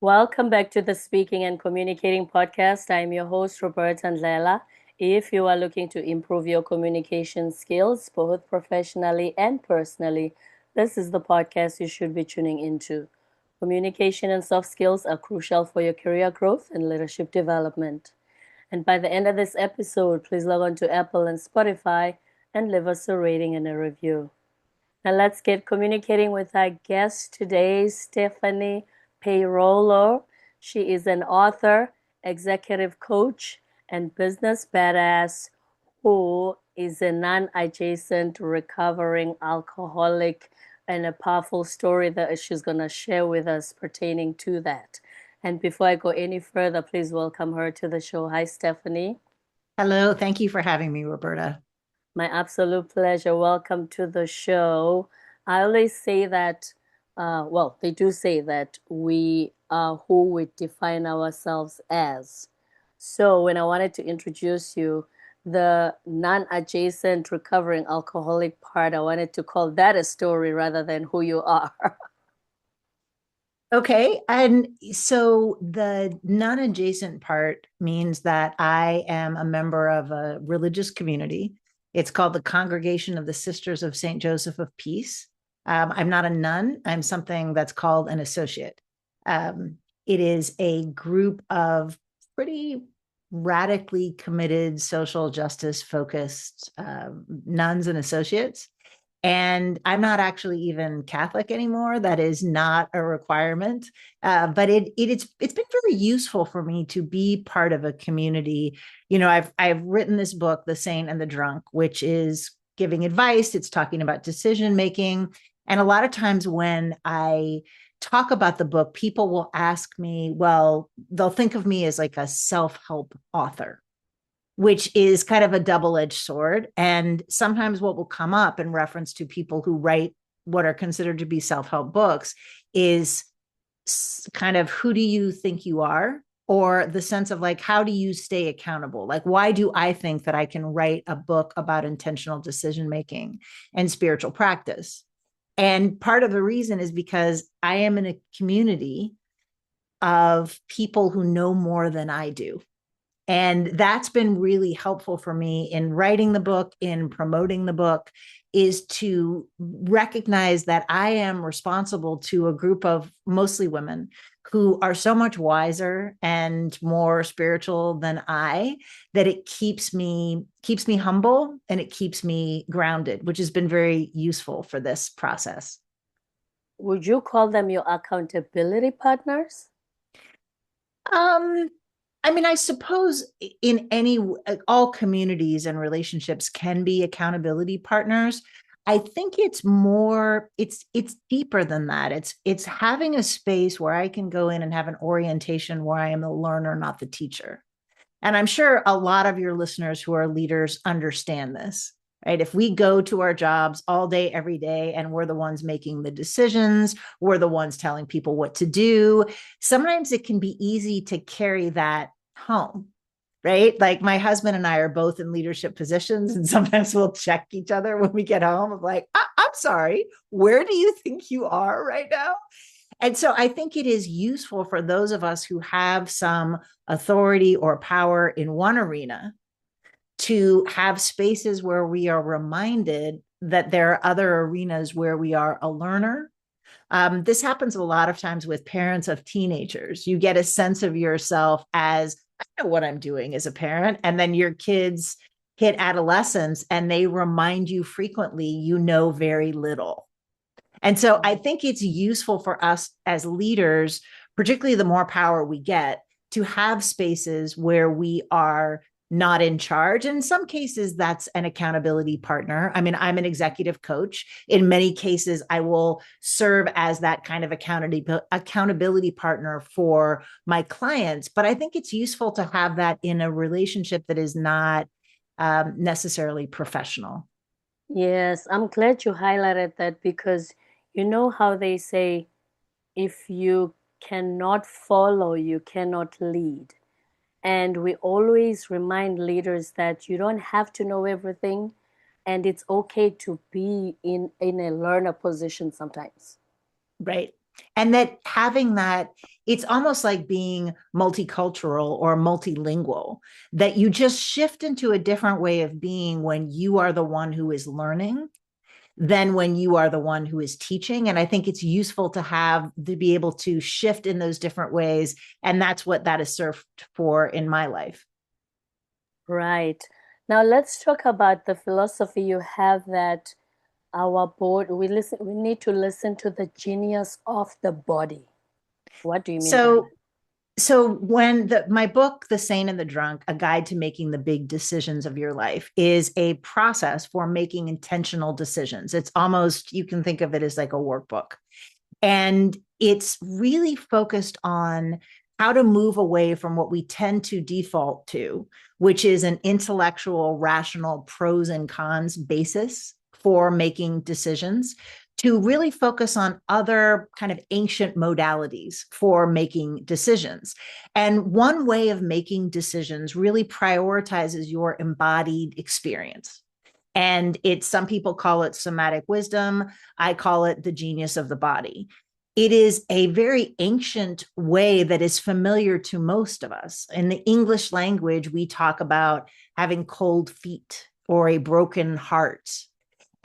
Welcome back to the Speaking and Communicating podcast. I'm your host, Roberta Ndlela. If you are looking to improve your communication skills, both professionally and personally, this is the podcast you should be tuning into. Communication and soft skills are crucial for your career growth and leadership development. And by the end of this episode, please log on to Apple and Spotify and leave us a rating and a review. Now let's get communicating with our guest today, Stephanie Peirolo. She is an author, executive coach, and business badass who is a non-adjacent recovering alcoholic, and a powerful story that she's going to share with us pertaining to that. And before I go any further, please welcome her to the show. Hi, Stephanie. Hello, thank you for having me, Roberta. My absolute pleasure. Welcome to the show. I always say that, well, they do say that we are who we define ourselves as. So when I wanted to introduce you, the non-adjacent recovering alcoholic part, I wanted to call that a story rather than who you are. Okay, and so the non-adjacent part means that I am a member of a religious community. It's called the Congregation of the Sisters of St. Joseph of Peace. I'm not a nun, I'm something that's called an associate. It is a group of pretty radically committed social justice focused nuns and associates. And I'm not actually even Catholic anymore. That is not a requirement, but it's been very useful for me to be part of a community. You know, I've written this book, The Saint and the Drunk, which is giving advice. It's talking about decision making, and a lot of times when I talk about the book, people will ask me, well, they'll think of me as like a self help author, which is kind of a double-edged sword. And sometimes what will come up in reference to people who write what are considered to be self-help books is kind of, who do you think you are? Or the sense of like, how do you stay accountable? Like, why do I think that I can write a book about intentional decision making and spiritual practice? And part of the reason is because I am in a community of people who know more than I do. And that's been really helpful for me in writing the book, in promoting the book, is to recognize that I am responsible to a group of mostly women who are so much wiser and more spiritual than I, that it keeps me humble and it keeps me grounded, which has been very useful for this process. Would you call them your accountability partners? Um, I mean, I suppose in any all communities and relationships can be accountability partners. I think it's deeper than that. It's having a space where I can go in and have an orientation where I am the learner, not the teacher. And I'm sure a lot of your listeners who are leaders understand this, right? If we go to our jobs all day, every day, and we're the ones making the decisions, we're the ones telling people what to do, sometimes it can be easy to carry that home, right? Like my husband and I are both in leadership positions, and sometimes we'll check each other when we get home. I'm like, I'm sorry, where do you think you are right now? And so I think it is useful for those of us who have some authority or power in one arena to have spaces where we are reminded that there are other arenas where we are a learner. This happens a lot of times with parents of teenagers. You get a sense of yourself as, I know what I'm doing as a parent. And then your kids hit adolescence and they remind you frequently, you know very little. And so I think it's useful for us as leaders, particularly the more power we get, to have spaces where we are not in charge. And in some cases, that's an accountability partner. I mean, I'm an executive coach. In many cases, I will serve as that kind of accountability partner for my clients. But I think it's useful to have that in a relationship that is not necessarily professional. Yes, I'm glad you highlighted that because you know how they say if you cannot follow, you cannot lead. And we always remind leaders that you don't have to know everything, and it's okay to be in a learner position sometimes. Right. And that having that, it's almost like being multicultural or multilingual, that you just shift into a different way of being when you are the one who is learning than when you are the one who is teaching. And I think it's useful to have to be able to shift in those different ways. And that's what that has served for in my life. Right. Now let's talk about the philosophy you have that our board we need to listen to the genius of the body. What do you mean by that? So so when my book, The Sane and the Drunk, A Guide to Making the Big Decisions of Your Life, is a process for making intentional decisions. It's almost, you can think of it as like a workbook. And it's really focused on how to move away from what we tend to default to, which is an intellectual, rational pros and cons basis for making decisions, to really focus on other kind of ancient modalities for making decisions. And one way of making decisions really prioritizes your embodied experience. And it's, some people call it somatic wisdom. I call it the genius of the body. It is a very ancient way that is familiar to most of us. In the English language, we talk about having cold feet or a broken heart.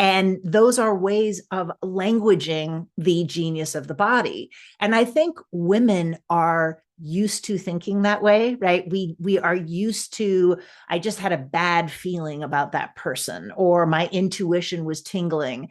And those are ways of languaging the genius of the body. And I think women are used to thinking that way, right? We are used to, I just had a bad feeling about that person, or my intuition was tingling.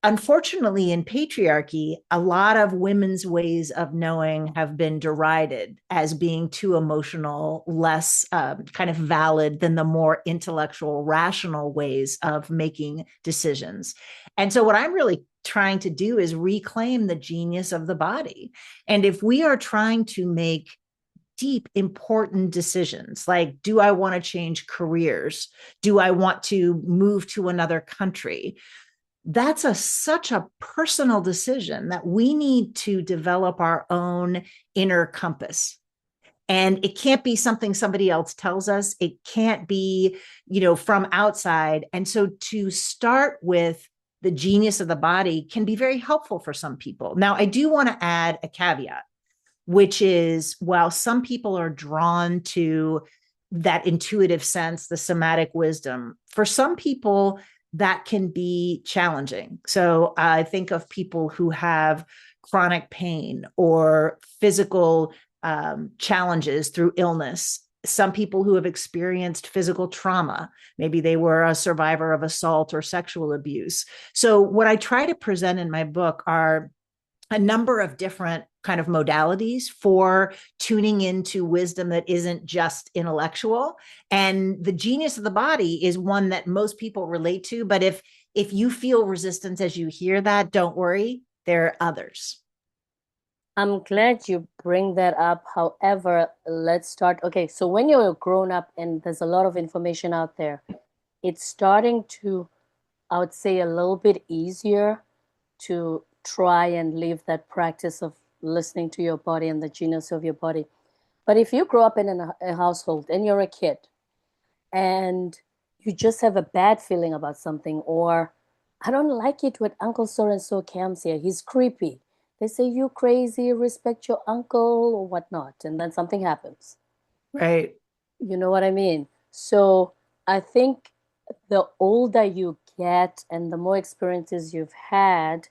Unfortunately, in patriarchy, a lot of women's ways of knowing have been derided as being too emotional, less kind of valid than the more intellectual, rational ways of making decisions. And so, what I'm really trying to do is reclaim the genius of the body. And if we are trying to make deep, important decisions, like, do I want to change careers? Do I want to move to another country? That's such a personal decision that we need to develop our own inner compass. And it can't be something somebody else tells us. It can't be, from outside. And so to start with the genius of the body can be very helpful for some people. Now, I do want to add a caveat, which is, while some people are drawn to that intuitive sense, the somatic wisdom, for some people, that can be challenging. So I think of people who have chronic pain or physical challenges through illness. Some people who have experienced physical trauma, maybe they were a survivor of assault or sexual abuse. So, what I try to present in my book are a number of different kind of modalities for tuning into wisdom that isn't just intellectual. And the genius of the body is one that most people relate to. But if you feel resistance as you hear that, don't worry, there are others. I'm glad you bring that up. However, let's start. Okay, so when you're grown up and there's a lot of information out there, it's starting to, I would say, a little bit easier to try and live that practice of listening to your body and the genius of your body. But if you grow up in a household and you're a kid and you just have a bad feeling about something, or I don't like it when Uncle so and so comes here, he's creepy. They say, you crazy, respect your uncle or whatnot. And then something happens. Right. You know what I mean? So I think the older you get and the more experiences you've had,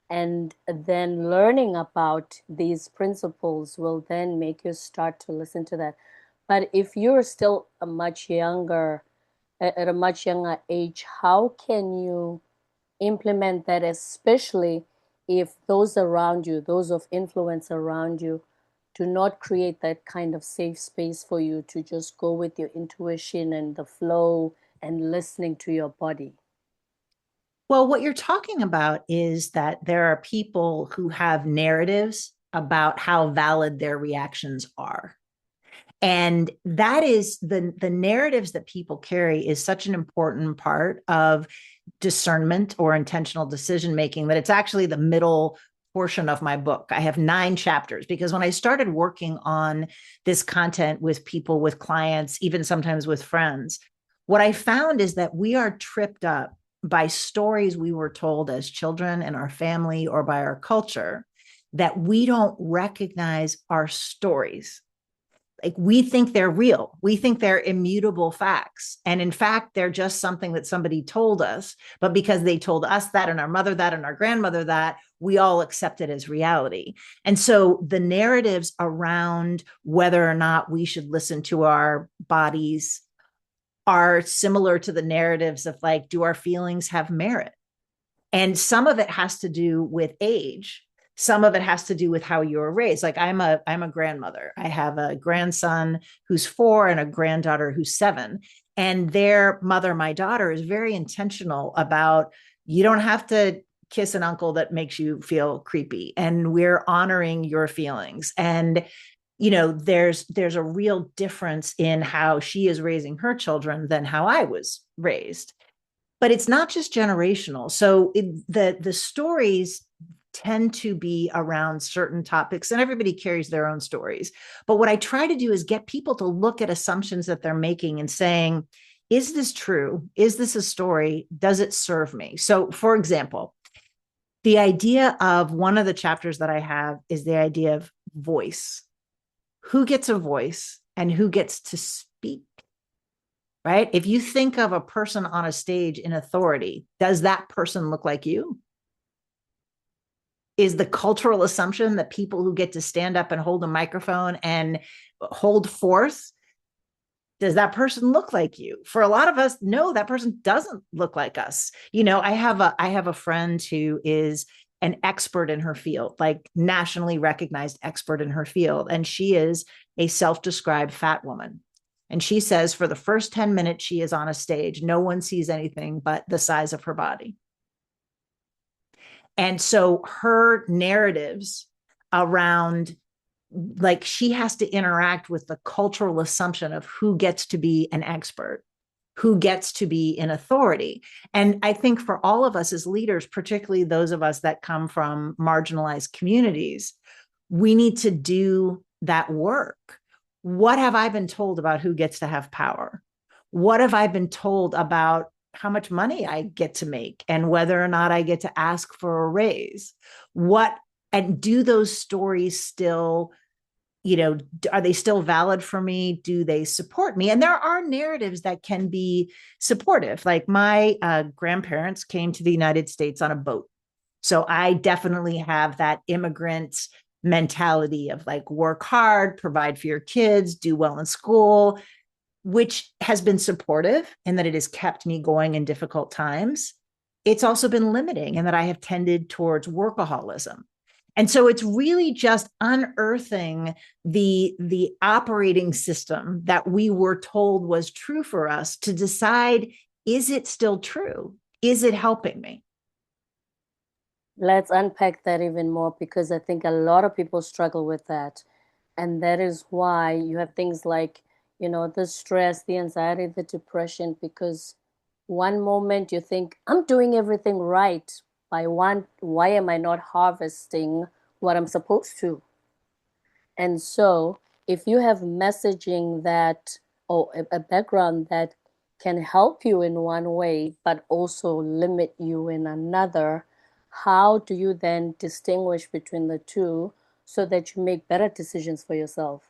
and then learning about these principles will then make you start to listen to that. But if you're still a much younger, at a much younger age, how can you implement that, especially if those around you, those of influence around you, do not create that kind of safe space for you to just go with your intuition and the flow and listening to your body? Well, what you're talking about is that there are people who have narratives about how valid their reactions are. And that is the narratives that people carry is such an important part of discernment or intentional decision making that it's actually the middle portion of my book. I have 9 chapters because when I started working on this content with people, with clients, even sometimes with friends, what I found is that we are tripped up by stories we were told as children in our family or by our culture that we don't recognize our stories. Like we think they're real. We think they're immutable facts. And in fact, they're just something that somebody told us. But because they told us that and our mother that and our grandmother that, we all accept it as reality. And so the narratives around whether or not we should listen to our bodies are similar to the narratives of like, do our feelings have merit? And some of it has to do with age. Some of it has to do with how you were raised. Like I'm a grandmother. I have a grandson who's 4 and a granddaughter who's 7. And their mother, my daughter, is very intentional about you don't have to kiss an uncle that makes you feel creepy. And we're honoring your feelings. And there's a real difference in how she is raising her children than how I was raised. But it's not just generational. So the stories tend to be around certain topics, and everybody carries their own stories. But what I try to do is get people to look at assumptions that they're making and saying, is this true? Is this a story? Does it serve me? So, for example, the idea of one of the chapters that I have is the idea of voice. Who gets a voice and who gets to speak? Right? If you think of a person on a stage in authority, does that person look like you? Is the cultural assumption that people who get to stand up and hold a microphone and hold forth, does that person look like you? For a lot of us, no, that person doesn't look like us. I have a friend who is an expert in her field, like nationally recognized expert in her field, and she is a self-described fat woman. And she says for the first 10 minutes she is on a stage, no one sees anything but the size of her body. And so her narratives around, like, she has to interact with the cultural assumption of who gets to be an expert, who gets to be in authority. And I think for all of us as leaders, particularly those of us that come from marginalized communities, we need to do that work. What have I been told about who gets to have power? What have I been told about how much money I get to make and whether or not I get to ask for a raise? What, and do those stories still, are they still valid for me? Do they support me? And there are narratives that can be supportive. Like my grandparents came to the United States on a boat. So I definitely have that immigrant mentality of like work hard, provide for your kids, do well in school, which has been supportive in that it has kept me going in difficult times. It's also been limiting in that I have tended towards workaholism. And so it's really just unearthing the operating system that we were told was true for us to decide, is it still true? Is it helping me? Let's unpack that even more because I think a lot of people struggle with that. And that is why you have things like, the stress, the anxiety, the depression, because one moment you think, I'm doing everything right. Why am I not harvesting what I'm supposed to? And so, if you have messaging that, or a background that can help you in one way, but also limit you in another, how do you then distinguish between the two so that you make better decisions for yourself?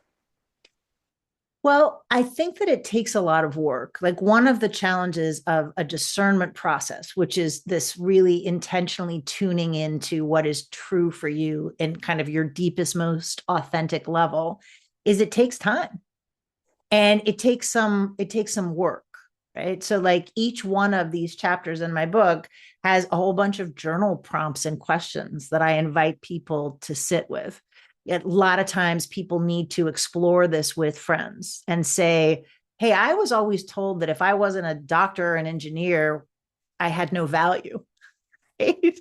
Well, I think that it takes a lot of work. Like one of the challenges of a discernment process, which is this really intentionally tuning into what is true for you in kind of your deepest, most authentic level, is it takes time and it takes some work. Right. So like each one of these chapters in my book has a whole bunch of journal prompts and questions that I invite people to sit with. A lot of times people need to explore this with friends and say, hey, I was always told that if I wasn't a doctor or an engineer, I had no value. Right?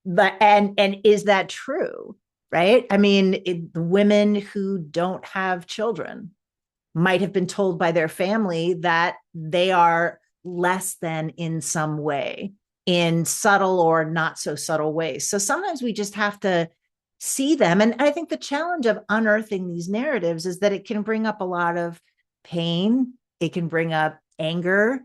And is that true? Right. I mean, women who don't have children might have been told by their family that they are less than in some way, in subtle or not so subtle ways. So sometimes we just have to see them. And I think the challenge of unearthing these narratives is that it can bring up a lot of pain, it can bring up anger,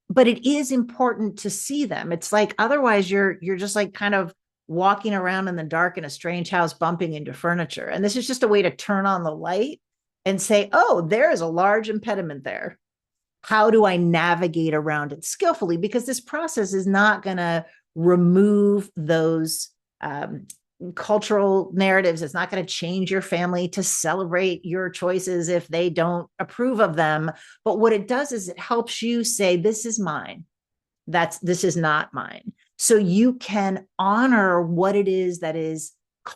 but it is important to see them. It's like otherwise you're just like kind of walking around in the dark in a strange house, bumping into furniture. And this is just a way to turn on the light and say, oh, there is a large impediment there. How do I navigate around it skillfully? Because this process is not going to remove those cultural narratives. It's not going to change your family to celebrate your choices if they don't approve of them. But what it does is it helps you say, this is mine. This is not mine. So you can honor what it is that is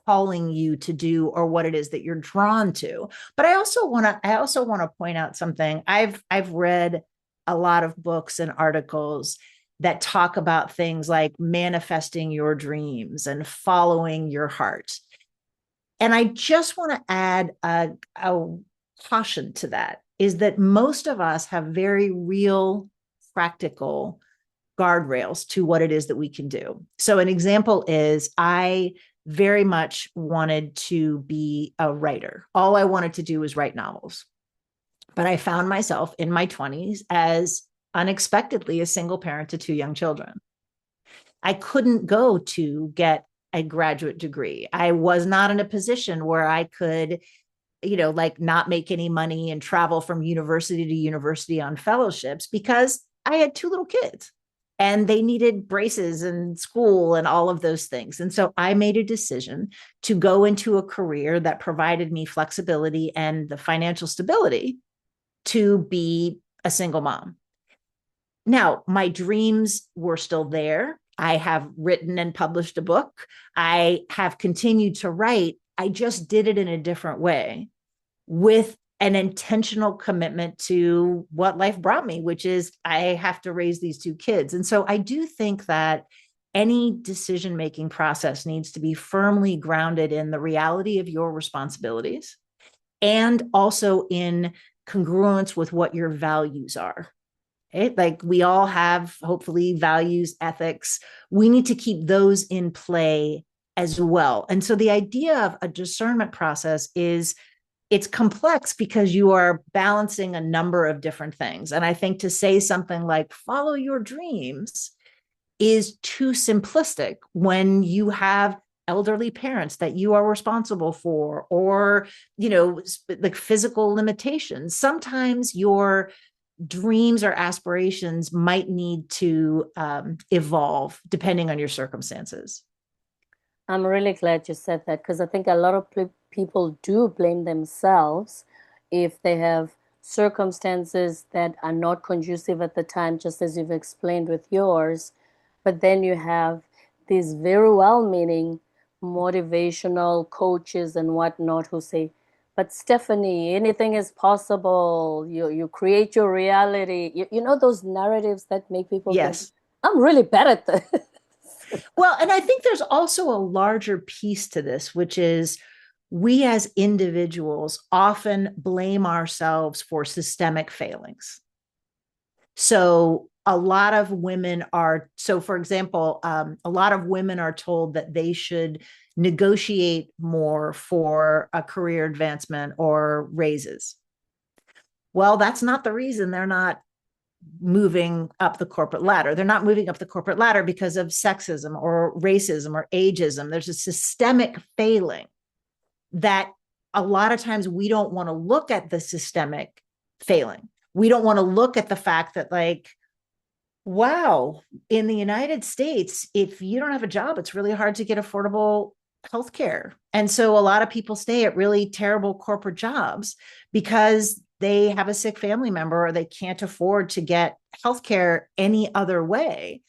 calling you to do, or what it is that you're drawn to. But I also want to point out something. I've read a lot of books and articles that talk about things like manifesting your dreams and following your heart. And I just want to add a caution to that, is that most of us have very real, practical guardrails to what it is that we can do. So an example is, I very much wanted to be a writer. All I wanted to do was write novels. But I found myself in my 20s as unexpectedly a single parent to two young children. I couldn't go to get a graduate degree. I was not in a position where I could, like not make any money and travel from university to university on fellowships, because I had two little kids and they needed braces and school and all of those things. And so I made a decision to go into a career that provided me flexibility and the financial stability to be a single mom. Now, my dreams were still there. I have written and published a book. I have continued to write. I just did it in a different way, with an intentional commitment to what life brought me, which is I have to raise these two kids. And so I do think that any decision-making process needs to be firmly grounded in the reality of your responsibilities, and also in congruence with what your values are. Okay? Like, we all have, hopefully, values, ethics. We need to keep those in play as well. And so the idea of a discernment process is, it's complex because you are balancing a number of different things. And I think to say something like follow your dreams is too simplistic when you have elderly parents that you are responsible for, or, like physical limitations. Sometimes your dreams or aspirations might need to evolve depending on your circumstances. I'm really glad you said that, because I think a lot of people do blame themselves if they have circumstances that are not conducive at the time, just as you've explained with yours. But then you have these very well-meaning motivational coaches and whatnot who say, but Stephanie, anything is possible. You create your reality. You know those narratives that make people think, Yes. I'm really bad at this. Well, and I think there's also a larger piece to this, which is we as individuals often blame ourselves for systemic failings. So a lot of women are, so for example, a lot of women are told that they should negotiate more for a career advancement or raises. Well, that's not the reason they're not moving up the corporate ladder. They're not moving up the corporate ladder because of sexism or racism or ageism. There's a systemic failing that a lot of times we don't want to look at the systemic failing. We don't want to look at the fact that, like, wow, in the United States, if you don't have a job, it's really hard to get affordable healthcare. And so a lot of people stay at really terrible corporate jobs because they have a sick family member or they can't afford to get healthcare any other way.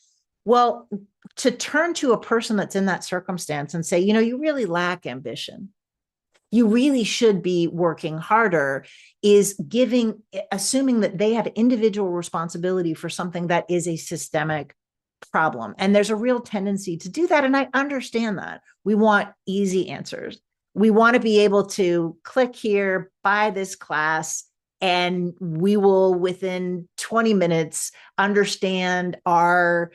Well, to turn to a person that's in that circumstance and say, you really lack ambition, you really should be working harder, is assuming that they have individual responsibility for something that is a systemic problem. And there's a real tendency to do that. And I understand that. We want easy answers. We want to be able to click here, buy this class, and we will, within 20 minutes, understand our,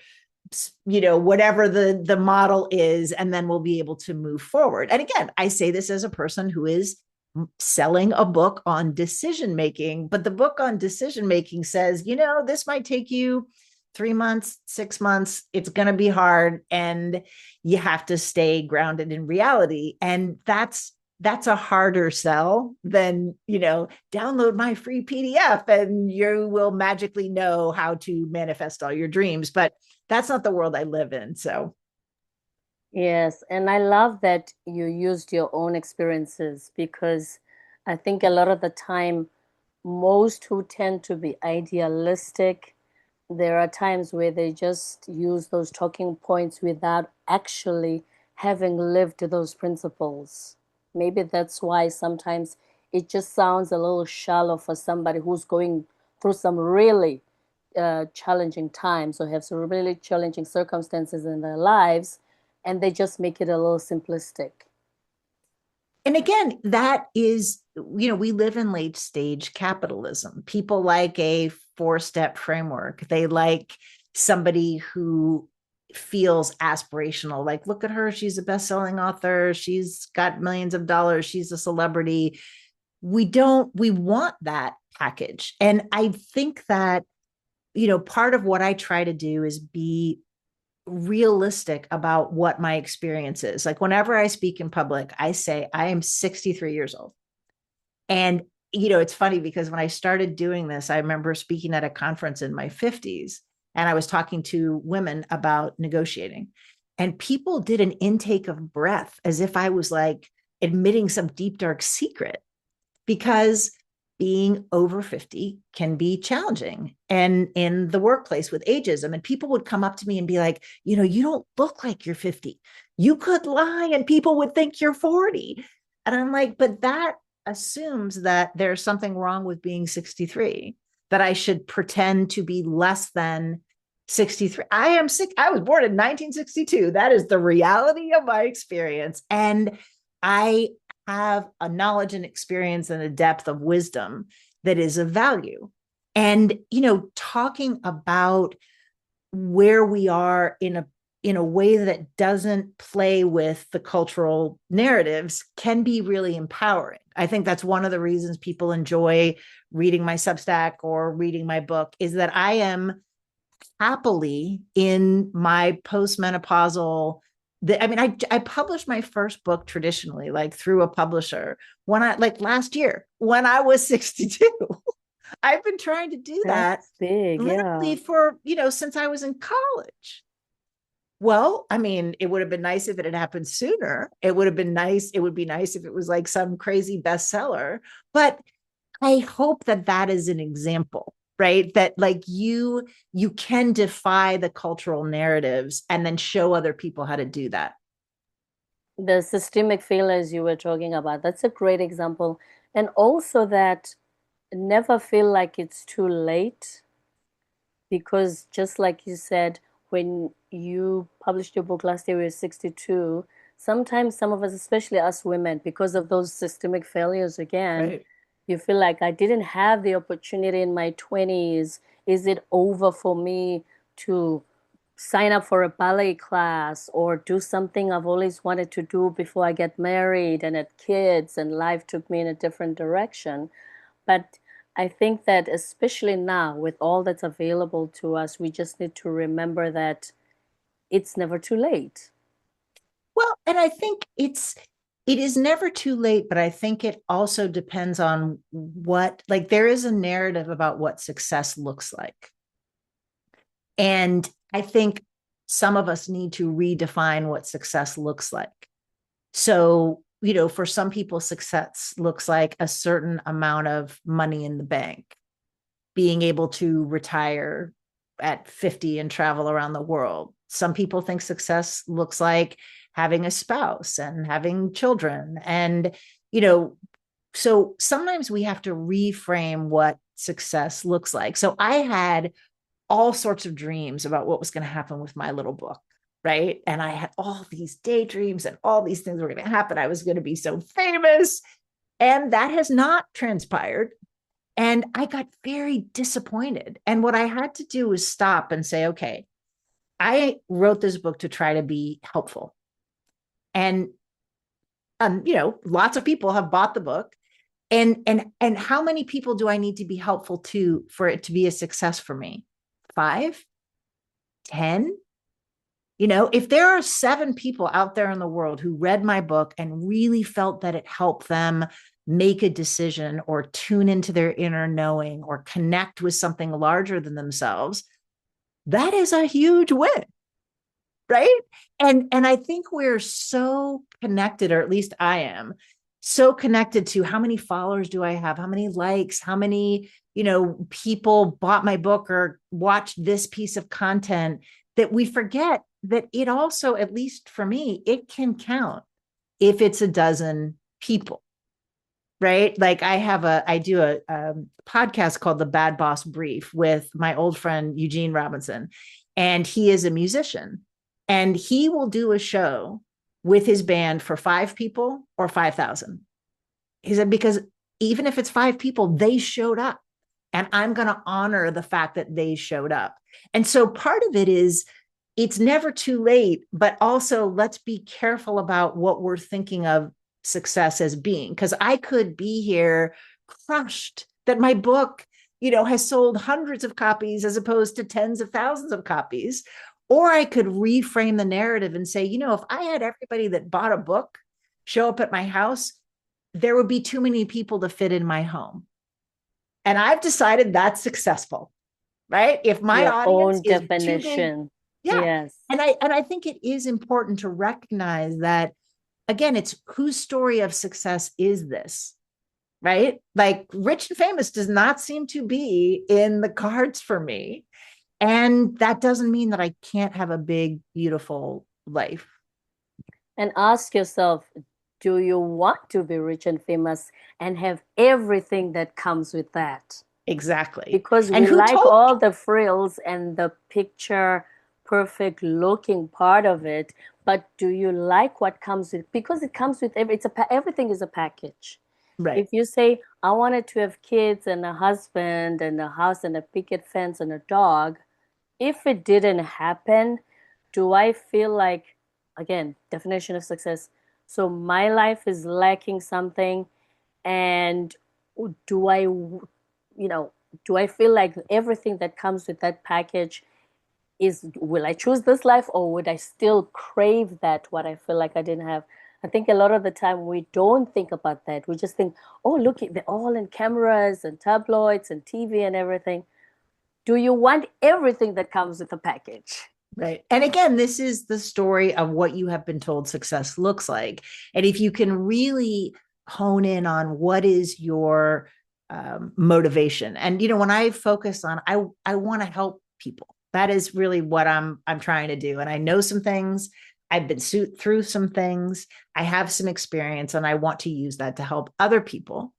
whatever the model is, and then we'll be able to move forward. And again, I say this as a person who is selling a book on decision making, but the book on decision making says, this might take you 3 months, 6 months, it's going to be hard. And you have to stay grounded in reality. And that's a harder sell than, download my free PDF and you will magically know how to manifest all your dreams. But that's not the world I live in. So, Yes, and I love that you used your own experiences because I think a lot of the time, most who tend to be idealistic, there are times where they just use those talking points without actually having lived those principles. Maybe that's why sometimes it just sounds a little shallow for somebody who's going through some really challenging times or have some really challenging circumstances in their lives, and they just make it a little simplistic. and again, that is, we live in late stage capitalism. People like a 4-step framework. They like somebody who feels aspirational. Like, look at her. She's a best-selling author. She's got millions of dollars. She's a celebrity. We want that package. And I think that, part of what I try to do is be realistic about what my experience is. Like whenever I speak in public, I say I am 63 years old. And it's funny because when I started doing this, I remember speaking at a conference in my 50s and I was talking to women about negotiating. And people did an intake of breath as if I was like admitting some deep dark secret, because being over 50 can be challenging. And in the workplace with ageism, and people would come up to me and be like, you don't look like you're 50. You could lie and people would think you're 40. And I'm like, but that assumes that there's something wrong with being 63, that I should pretend to be less than 63. I was born in 1962. That is the reality of my experience. And I have a knowledge and experience and a depth of wisdom that is of value. And, talking about where we are in a way that doesn't play with the cultural narratives can be really empowering. I think that's one of the reasons people enjoy reading my Substack or reading my book, is that I am happily in my postmenopausal. I published my first book traditionally, like through a publisher, when I like last year when I was 62. I've been trying to do that That's big, literally yeah. for, since I was in college. Well, it would have been nice if it had happened sooner. It would have been nice. It would be nice if it was like some crazy bestseller. But I hope that is an example, right? That like you can defy the cultural narratives and then show other people how to do that. The systemic failures you were talking about, that's a great example. And also that never feel like it's too late, because just like you said, when you published your book last year, we were 62. Sometimes some of us, especially us women, because of those systemic failures again, Right. you feel like I didn't have the opportunity in my 20s. Is it over for me to sign up for a ballet class or do something I've always wanted to do before I get married and had kids, and life took me in a different direction? But I think that especially now with all that's available to us, we just need to remember that it's never too late. Well, and I think it is never too late, but I think it also depends on what, like, there is a narrative about what success looks like. And I think some of us need to redefine what success looks like. So, for some people, success looks like a certain amount of money in the bank, being able to retire at 50 and travel around the world. Some people think success looks like having a spouse and having children. And, so sometimes we have to reframe what success looks like. So I had all sorts of dreams about what was going to happen with my little book. Right. And I had all these daydreams and all these things were going to happen. I was going to be so famous. And that has not transpired. And I got very disappointed. And what I had to do was stop and say, okay, I wrote this book to try to be helpful. And lots of people have bought the book. And how many people do I need to be helpful to for it to be a success for me? 5? 10? If there are 7 people out there in the world who read my book and really felt that it helped them make a decision or tune into their inner knowing or connect with something larger than themselves, that is a huge win, right? And I think we're so connected, or at least I am so connected to how many followers do I have, how many likes, how many people bought my book or watched this piece of content, that we forget that it also, at least for me, it can count if it's a dozen people, right? Like I do a podcast called The Bad Boss Brief with my old friend Eugene Robinson, and he is a musician, and he will do a show with his band for 5 people or 5,000. He said, because even if it's 5 people, they showed up, and I'm going to honor the fact that they showed up. And so part of it is, it's never too late, but also let's be careful about what we're thinking of success as being, because I could be here crushed that my book, has sold hundreds of copies as opposed to tens of thousands of copies. Or I could reframe the narrative and say, if I had everybody that bought a book show up at my house, there would be too many people to fit in my home. And I've decided that's successful, right? If my Your audience own is too big, definition. yeah. Yes. And I think it is important to recognize that, again, it's whose story of success is this, right? Like, rich and famous does not seem to be in the cards for me. And that doesn't mean that I can't have a big, beautiful life. And ask yourself, do you want to be rich and famous and have everything that comes with that? Exactly. Because And we who like told all me? the frills and the picture perfect looking part of it, but do you like what comes with, because it comes with everything is a package. Right. If you say, I wanted to have kids and a husband and a house and a picket fence and a dog, if it didn't happen, do I feel like, again, definition of success, so my life is lacking something? And do I, do I feel like everything that comes with that package is, will I choose this life, or would I still crave that what I feel like I didn't have? I think a lot of the time we don't think about that. We just think, oh, look, they're all in cameras and tabloids and TV and everything. Do you want everything that comes with the package? Right. And again, this is the story of what you have been told success looks like. And if you can really hone in on what is your motivation. And when I focus on, I want to help people. That is really what I'm trying to do. And I know some things. I've been through some things. I have some experience, and I want to use that to help other people.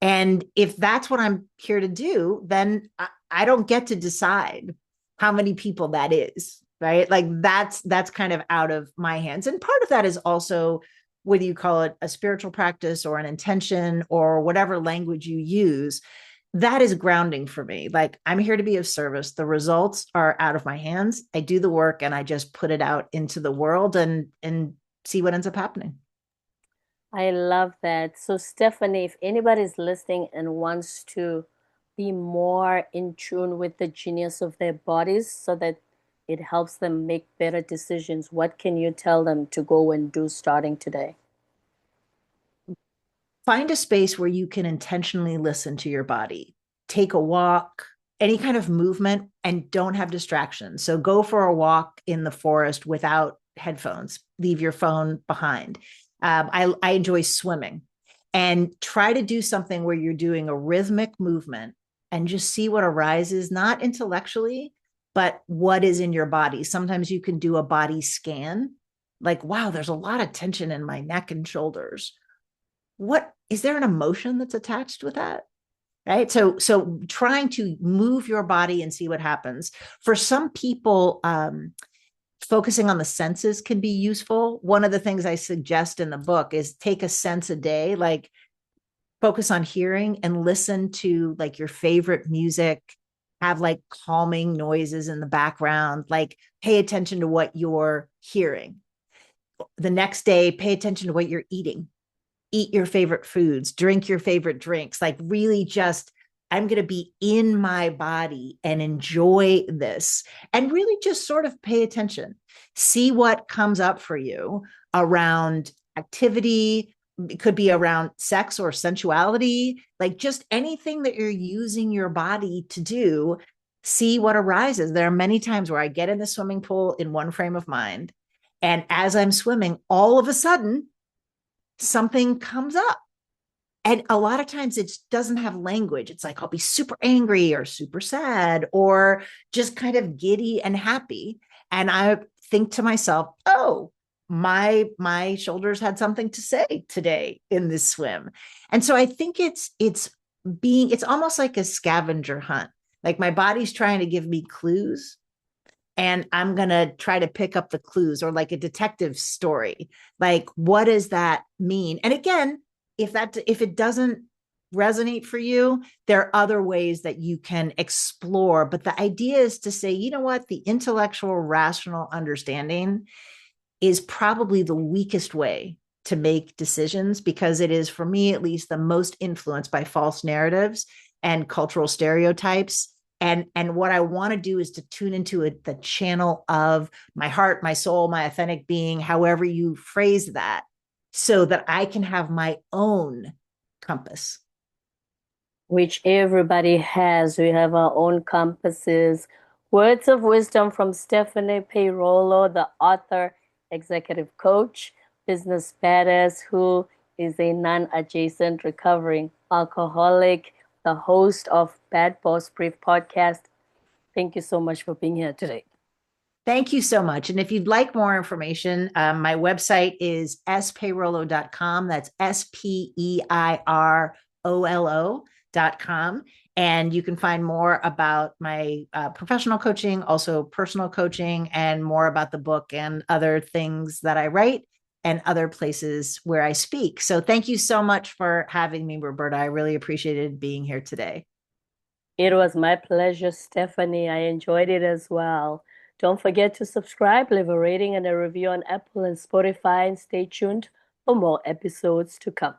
And if that's what I'm here to do, then I don't get to decide how many people that is, right? Like, that's kind of out of my hands. And part of that is also, whether you call it a spiritual practice or an intention or whatever language you use, that is grounding for me. Like, I'm here to be of service. The results are out of my hands. I do the work and I just put it out into the world and see what ends up happening. I love that. So, Stephanie, if anybody's listening and wants to be more in tune with the genius of their bodies so that it helps them make better decisions, what can you tell them to go and do starting today? Find a space where you can intentionally listen to your body. Take a walk, any kind of movement, and don't have distractions. So go for a walk in the forest without headphones. Leave your phone behind. I enjoy swimming, and try to do something where you're doing a rhythmic movement and just see what arises, not intellectually, but what is in your body. Sometimes you can do a body scan, like, wow, there's a lot of tension in my neck and shoulders. What is there an emotion that's attached with that? Right. So trying to move your body and see what happens. For some people, focusing on the senses can be useful. One of the things I suggest in the book is take a sense a day, like focus on hearing and listen to like your favorite music, have like calming noises in the background, like pay attention to what you're hearing. The next day, pay attention to what you're eating. Eat your favorite foods, drink your favorite drinks, like really just I'm going to be in my body and enjoy this and really just sort of pay attention. See what comes up for you around activity. It could be around sex or sensuality, like just anything that you're using your body to do. See what arises. There are many times where I get in the swimming pool in one frame of mind. And as I'm swimming, all of a sudden, something comes up, and a lot of times it doesn't have language. It's like I'll be super angry or super sad or just kind of giddy and happy, and I think to myself, oh, my shoulders had something to say today in this swim. And so I think it's almost like a scavenger hunt. Like my body's trying to give me clues, and I'm going to try to pick up the clues, or like a detective story. Like, what does that mean? And again, if it doesn't resonate for you, there are other ways that you can explore. But the idea is to say, you know what, the intellectual, rational understanding is probably the weakest way to make decisions, because it is, for me at least, the most influenced by false narratives and cultural stereotypes. And what I want to do is to tune into the channel of my heart, my soul, my authentic being, however you phrase that, so that I can have my own compass. Which everybody has. We have our own compasses. Words of wisdom from Stephanie Peirolo, the author, executive coach, business badass who is a non-adjacent recovering alcoholic, the host of Bad Boss Brief podcast. Thank you so much for being here today. Thank you so much. And if you'd like more information, my website is speirolo.com. That's SPEIROLO.com. And you can find more about my professional coaching, also personal coaching, and more about the book and other things that I write and other places where I speak. So thank you so much for having me, Roberta. I really appreciated being here today. It was my pleasure, Stephanie. I enjoyed it as well. Don't forget to subscribe, leave a rating and a review on Apple and Spotify, and stay tuned for more episodes to come.